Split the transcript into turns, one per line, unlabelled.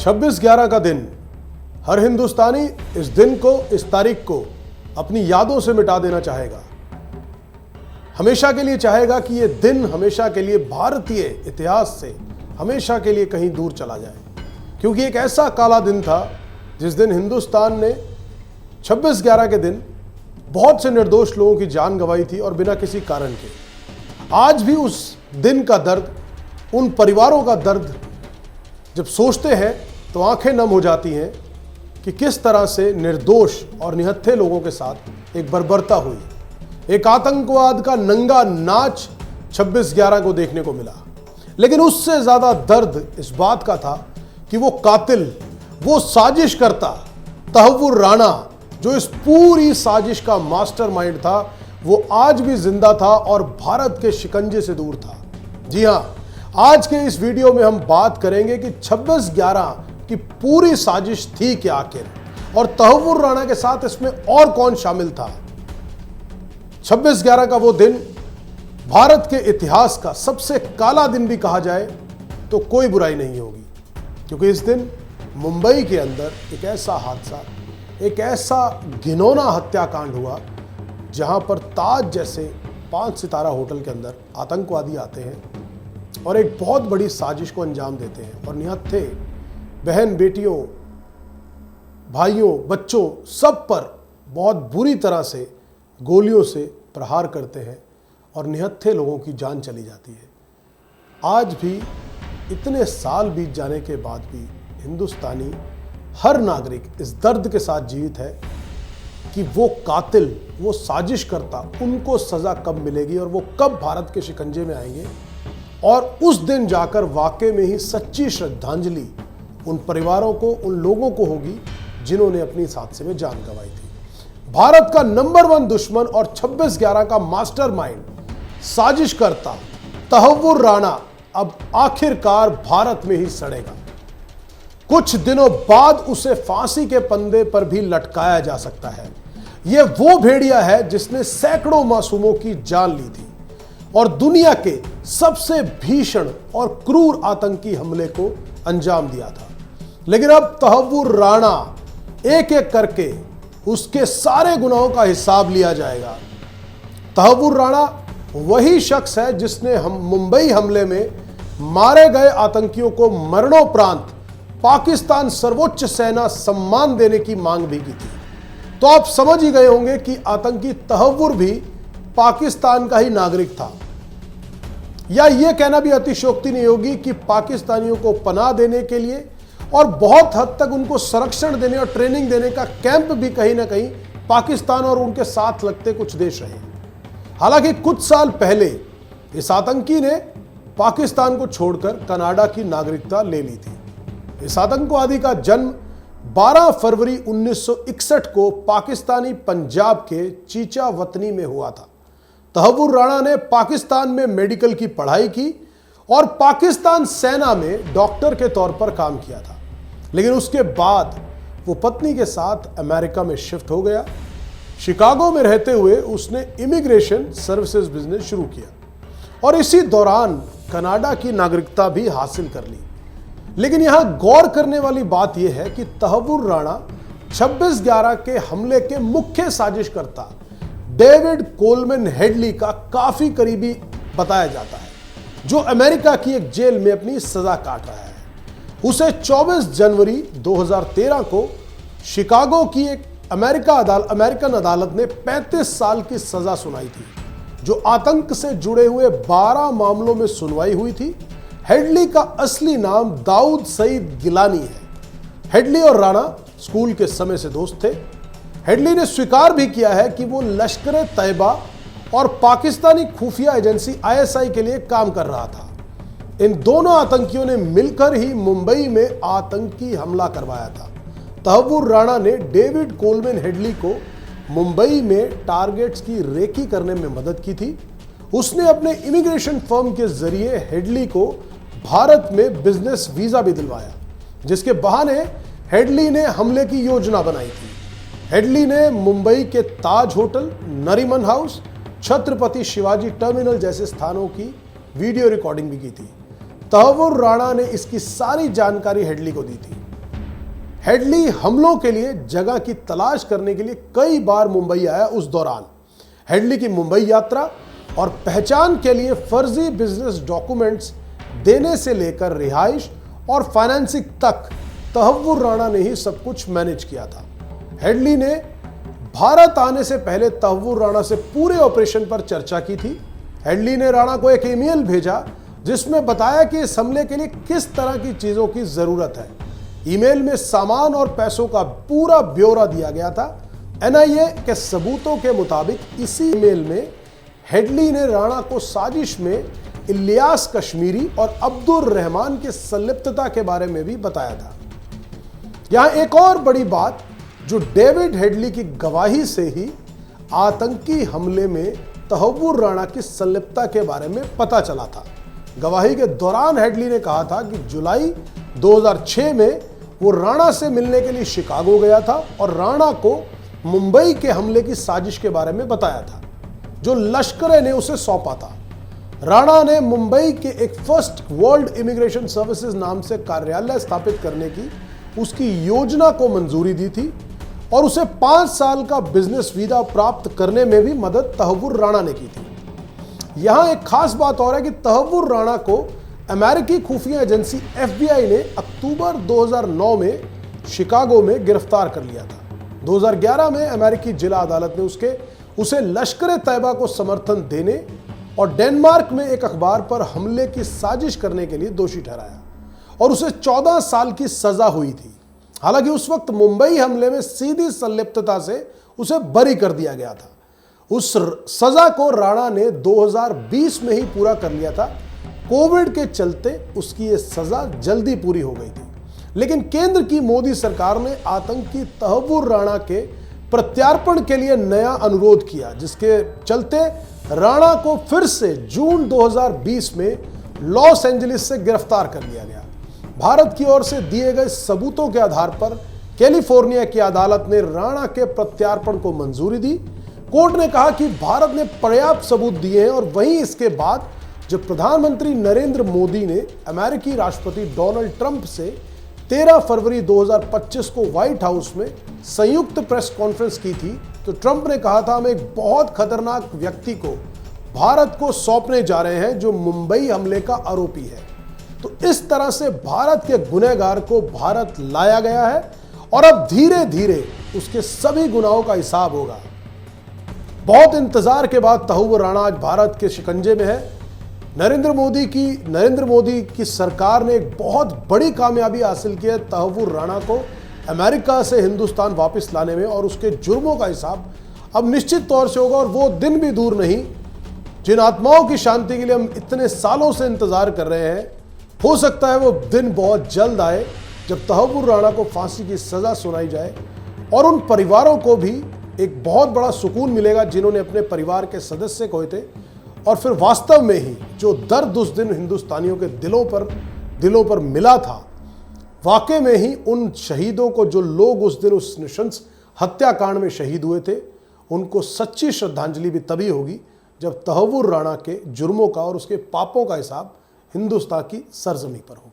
26/11 का दिन, हर हिंदुस्तानी इस दिन को, इस तारीख को अपनी यादों से मिटा देना चाहेगा। हमेशा के लिए चाहेगा कि यह दिन हमेशा के लिए भारतीय इतिहास से हमेशा के लिए कहीं दूर चला जाए, क्योंकि एक ऐसा काला दिन था जिस दिन हिंदुस्तान ने 26/11 के दिन बहुत से निर्दोष लोगों की जान गंवाई थी और बिना किसी कारण के। आज भी उस दिन का दर्द, उन परिवारों का दर्द जब सोचते हैं तो आंखें नम हो जाती हैं कि किस तरह से निर्दोष और निहत्थे लोगों के साथ एक बर्बरता हुई, एक आतंकवाद का नंगा नाच 26/11 को देखने को मिला। लेकिन उससे ज्यादा दर्द इस बात का था कि वो कातिल, वो साजिशकर्ता तहव्वुर राणा, जो इस पूरी साजिश का मास्टरमाइंड था, वो आज भी जिंदा था और भारत के शिकंजे से दूर था। जी हां, आज के इस वीडियो में हम बात करेंगे कि 26/11 की पूरी साजिश थी क्या आखिर, और तहव्वुर राणा के साथ इसमें और कौन शामिल था। 26/11 का वो दिन भारत के इतिहास का सबसे काला दिन भी कहा जाए तो कोई बुराई नहीं होगी, क्योंकि इस दिन मुंबई के अंदर एक ऐसा हादसा, एक ऐसा घिनौना हत्याकांड हुआ जहां पर ताज जैसे 5 सितारा होटल के अंदर आतंकवादी आते हैं और एक बहुत बड़ी साजिश को अंजाम देते हैं और निहत्थे बहन बेटियों, भाइयों, बच्चों, सब पर बहुत बुरी तरह से गोलियों से प्रहार करते हैं और निहत्थे लोगों की जान चली जाती है। आज भी इतने साल बीत जाने के बाद भी हिंदुस्तानी हर नागरिक इस दर्द के साथ जीवित है कि वो कातिल, वो साजिशकर्ता, उनको सजा कब मिलेगी और वो कब भारत के शिकंजे में आएंगे, और उस दिन जाकर वाकई में ही सच्ची श्रद्धांजलि उन परिवारों को, उन लोगों को होगी जिन्होंने अपनी इस हादसे में जान गंवाई थी। भारत का नंबर 1 दुश्मन और 26/11 का मास्टरमाइंड, साजिशकर्ता तहव्वुर राणा अब आखिरकार भारत में ही सड़ेगा। कुछ दिनों बाद उसे फांसी के फंदे पर भी लटकाया जा सकता है। यह वो भेड़िया है जिसने सैकड़ों मासूमों की जान ली थी और दुनिया के सबसे भीषण और क्रूर आतंकी हमले को अंजाम दिया था। लेकिन अब तहव्वुर राणा एक एक करके उसके सारे गुनाहों का हिसाब लिया जाएगा। तहव्वुर राणा वही शख्स है जिसने मुंबई हमले में मारे गए आतंकियों को मरणोपरांत पाकिस्तान सर्वोच्च सेना सम्मान देने की मांग भी की थी। तो आप समझ ही गए होंगे कि आतंकी तहव्वुर भी पाकिस्तान का ही नागरिक था, या यह कहना भी अतिशयोक्ति नहीं होगी कि पाकिस्तानियों को पनाह देने के लिए और बहुत हद तक उनको संरक्षण देने और ट्रेनिंग देने का कैंप भी कहीं ना कहीं पाकिस्तान और उनके साथ लगते कुछ देश रहे। हालांकि कुछ साल पहले इस आतंकी ने पाकिस्तान को छोड़कर कनाडा की नागरिकता ले ली थी। इस आतंकवादी का जन्म 12 फरवरी 1961 को पाकिस्तानी पंजाब के चीचा वतनी में हुआ था। तहव्वुर राणा ने पाकिस्तान में मेडिकल की पढ़ाई की और पाकिस्तान सेना में डॉक्टर के तौर पर काम किया था। लेकिन उसके बाद वो पत्नी के साथ अमेरिका में शिफ्ट हो गया। शिकागो में रहते हुए उसने इमिग्रेशन सर्विसेज बिजनेस शुरू किया और इसी दौरान कनाडा की नागरिकता भी हासिल कर ली। लेकिन यहां गौर करने वाली बात यह है कि तहव्वुर राणा 26/11 के हमले के मुख्य साजिशकर्ता डेविड कोलमैन हेडली का काफी करीबी बताया जाता है, जो अमेरिका की एक जेल में अपनी सजा काट रहा है। उसे 24 जनवरी 2013 को शिकागो की एक अमेरिकन अदालत ने 35 साल की सजा सुनाई थी, जो आतंक से जुड़े हुए 12 मामलों में सुनवाई हुई थी। हेडली का असली नाम दाऊद सईद गिलानी है। हेडली और राणा स्कूल के समय से दोस्त थे। हेडली ने स्वीकार भी किया है कि वो लश्कर तैयबा और पाकिस्तानी खुफिया एजेंसी ISI के लिए काम कर रहा था। इन दोनों आतंकियों ने मिलकर ही मुंबई में आतंकी हमला करवाया था। तहव्वुर राणा ने डेविड कोलमैन हेडली को मुंबई में टारगेट्स की रेकी करने में मदद की थी। उसने अपने इमिग्रेशन फर्म के जरिए हेडली को भारत में बिजनेस वीजा भी दिलवाया, जिसके बहाने हेडली ने हमले की योजना बनाई थी। हेडली ने मुंबई के Taj hotel, Nariman house, Chhatrapati Shivaji terminal जैसे स्थानों की वीडियो रिकॉर्डिंग भी की थी। तहव्वुर राणा ने इसकी सारी जानकारी हेडली को दी थी। हेडली हमलों के लिए जगह की तलाश करने के लिए कई बार मुंबई आया। उस दौरान हेडली की मुंबई यात्रा और पहचान के लिए फर्जी बिजनेस डॉक्यूमेंट्स देने से लेकर रिहाइश और फाइनेंसिंग तक तहव्वुर राणा ने ही सब कुछ मैनेज किया था। हेडली ने भारत आने से पहले तहव्वुर राणा से पूरे ऑपरेशन पर चर्चा की थी। हेडली ने राणा को एक ईमेल भेजा जिसमें बताया कि इस हमले के लिए किस तरह की चीजों की जरूरत है। ईमेल में सामान और पैसों का पूरा ब्यौरा दिया गया था। एनआईए के सबूतों के मुताबिक इसी ईमेल में हेडली ने राणा को साजिश में इलियास कश्मीरी और अब्दुल रहमान की संलिप्तता के बारे में भी बताया था। यहां एक और बड़ी बात, जो डेविड हेडली की गवाही से ही आतंकी हमले में तहव्वुर राणा की संलिप्तता के बारे में पता चला था। गवाही के दौरान हेडली ने कहा था कि जुलाई 2006 में वो राणा से मिलने के लिए शिकागो गया था और राणा को मुंबई के हमले की साजिश के बारे में बताया था जो लश्कर ने उसे सौंपा था। राणा ने मुंबई के एक फर्स्ट वर्ल्ड इमिग्रेशन सर्विसेज नाम से कार्यालय स्थापित करने की उसकी योजना को मंजूरी दी थी और उसे 5 साल का बिजनेस वीजा प्राप्त करने में भी मदद तहव्वुर राणा ने की थी। यहां एक खास बात और है कि तहव्वुर राणा को अमेरिकी खुफिया एजेंसी FBI ने अक्टूबर 2009 में शिकागो में गिरफ्तार कर लिया था। 2011 में अमेरिकी जिला अदालत ने उसे लश्कर तैयबा को समर्थन देने और डेनमार्क में एक अखबार पर हमले की साजिश करने के लिए दोषी ठहराया और उसे 14 साल की सजा हुई थी। हालांकि उस वक्त मुंबई हमले में सीधी संलिप्तता से उसे बरी कर दिया गया था। उस सजा को राणा ने 2020 में ही पूरा कर लिया था। कोविड के चलते उसकी यह सजा जल्दी पूरी हो गई थी, लेकिन केंद्र की मोदी सरकार ने आतंकी तहव्वुर राणा के प्रत्यार्पण के लिए नया अनुरोध किया, जिसके चलते राणा को फिर से जून 2020 में लॉस एंजलिस से गिरफ्तार कर लिया गया। भारत की ओर से दिए गए सबूतों के आधार पर कैलिफोर्निया की अदालत ने राणा के प्रत्यार्पण को मंजूरी दी। कोर्ट ने कहा कि भारत ने पर्याप्त सबूत दिए हैं और वहीं इसके बाद जब प्रधानमंत्री नरेंद्र मोदी ने अमेरिकी राष्ट्रपति डोनाल्ड ट्रंप से 13 फरवरी 2025 को व्हाइट हाउस में संयुक्त प्रेस कॉन्फ्रेंस की थी, तो ट्रंप ने कहा था हम एक बहुत खतरनाक व्यक्ति को भारत को सौंपने जा रहे हैं जो मुंबई हमले का आरोपी है। तो इस तरह से भारत के गुनहगार को भारत लाया गया है और अब धीरे धीरे उसके सभी गुनाहों का हिसाब होगा। बहुत इंतजार के बाद तहव्वुर राणा आज भारत के शिकंजे में है। नरेंद्र मोदी की सरकार ने एक बहुत बड़ी कामयाबी हासिल की है तहव्वुर राणा को अमेरिका से हिंदुस्तान वापस लाने में और उसके जुर्मों का हिसाब अब निश्चित तौर से होगा। और वो दिन भी दूर नहीं जिन आत्माओं की शांति के लिए हम इतने सालों से इंतजार कर रहे हैं, हो सकता है वो दिन बहुत जल्द आए जब तहव्वुर राणा को फांसी की सजा सुनाई जाए और उन परिवारों को भी एक बहुत बड़ा सुकून मिलेगा जिन्होंने अपने परिवार के सदस्य खोए थे। और फिर वास्तव में ही जो दर्द उस दिन हिंदुस्तानियों के दिलों पर मिला था, वाकई में ही उन शहीदों को, जो लोग उस दिन उस नृशंस हत्याकांड में शहीद हुए थे, उनको सच्ची श्रद्धांजलि भी तभी होगी जब तहव्वुर राणा के जुर्मों का और उसके पापों का हिसाब हिंदुस्तान की सरजमी पर होगा।